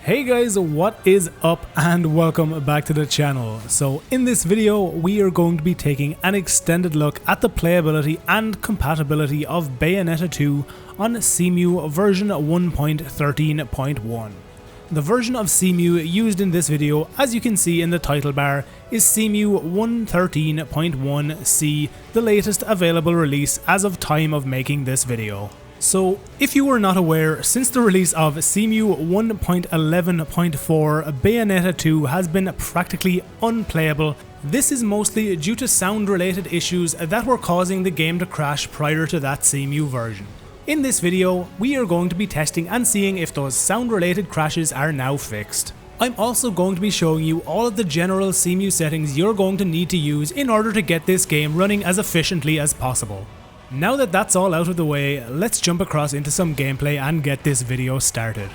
Hey guys, what is up and welcome back to the channel. So in this video we are going to be taking an extended look at the playability and compatibility of Bayonetta 2 on Cemu version 1.13.1. The version of Cemu used in this video, as you can see in the title bar, is Cemu 1.13.1C, the latest available release as of time of making this video. So, if you were not aware, since the release of Cemu 1.11.4, Bayonetta 2 has been practically unplayable. This is mostly due to sound related issues that were causing the game to crash prior to that Cemu version. In this video, we are going to be testing and seeing if those sound related crashes are now fixed. I'm also going to be showing you all of the general Cemu settings you're going to need to use in order to get this game running as efficiently as possible. Now that that's all out of the way, let's jump across into some gameplay and get this video started.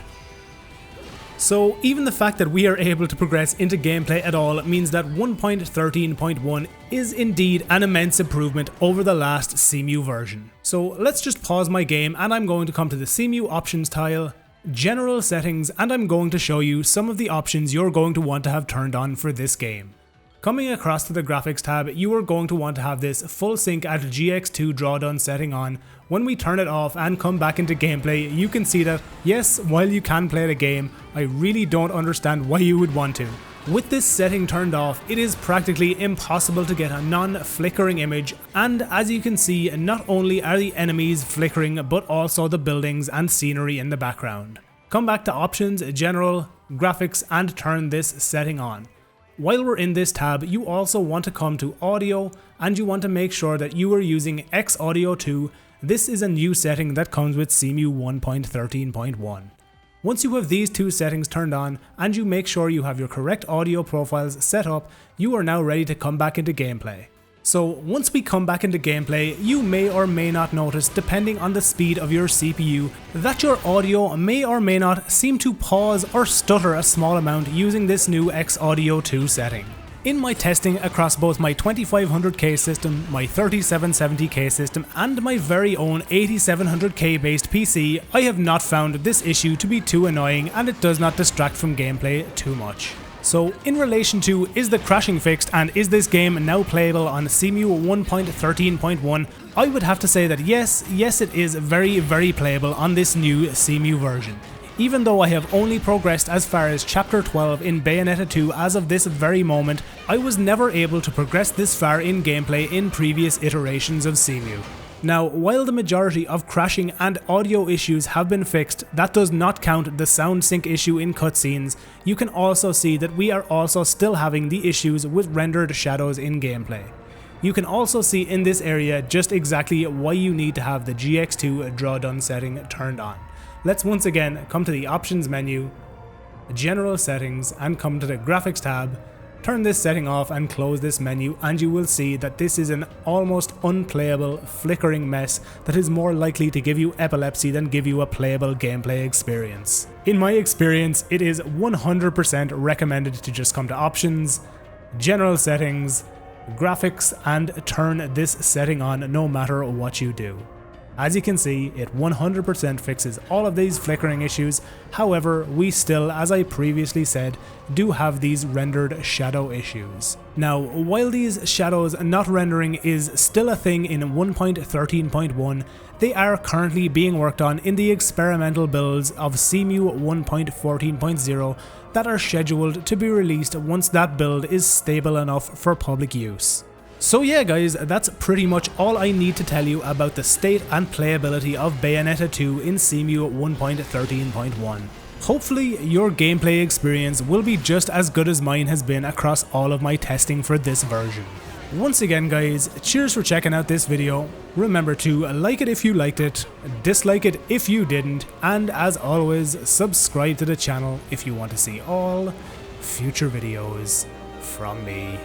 So even the fact that we are able to progress into gameplay at all means that 1.13.1 is indeed an immense improvement over the last Cemu version. So let's just pause my game and I'm going to come to the Cemu options tile, general settings, and I'm going to show you some of the options you're going to want to have turned on for this game. Coming across to the graphics tab, you are going to want to have this full sync at GX2 drawdown setting on. When we turn it off and come back into gameplay, you can see that yes, while you can play the game, I really don't understand why you would want to. With this setting turned off, it is practically impossible to get a non-flickering image, and as you can see, not only are the enemies flickering but also the buildings and scenery in the background. Come back to options, general, graphics, and turn this setting on. While we're in this tab, you also want to come to audio and you want to make sure that you are using X Audio 2. This is a new setting that comes with Cemu 1.13.1. Once you have these two settings turned on and you make sure you have your correct audio profiles set up, you are now ready to come back into gameplay. So once we come back into gameplay, you may or may not notice, depending on the speed of your CPU, that your audio may or may not seem to pause or stutter a small amount using this new X Audio 2 setting. In my testing across both my 2500K system, my 3770K system, and my very own 8700K based PC, I have not found this issue to be too annoying and it does not distract from gameplay too much. So in relation to is the crashing fixed and is this game now playable on Cemu 1.13.1, I would have to say that yes it is very playable on this new Cemu version. Even though I have only progressed as far as chapter 12 in Bayonetta 2 as of this very moment, I was never able to progress this far in gameplay in previous iterations of Cemu. Now, while the majority of crashing and audio issues have been fixed, that does not count the sound sync issue in cutscenes. You can also see that we are also still having the issues with rendered shadows in gameplay. You can also see in this area just exactly why you need to have the GX2 drawdown setting turned on. Let's once again come to the options menu, general settings, and come to the graphics tab. Turn this setting off and close this menu and you will see that this is an almost unplayable flickering mess that is more likely to give you epilepsy than give you a playable gameplay experience. In my experience, it is 100% recommended to just come to options, general settings, graphics, and turn this setting on no matter what you do. As you can see, it 100% fixes all of these flickering issues. However, we still, as I previously said, do have these rendered shadow issues. Now, while these shadows not rendering is still a thing in 1.13.1, they are currently being worked on in the experimental builds of Cemu 1.14.0 that are scheduled to be released once that build is stable enough for public use. So yeah guys, that's pretty much all I need to tell you about the state and playability of Bayonetta 2 in Cemu 1.13.1. Hopefully your gameplay experience will be just as good as mine has been across all of my testing for this version. Once again guys, cheers for checking out this video. Remember to like it if you liked it, dislike it if you didn't, and as always, subscribe to the channel if you want to see all future videos from me.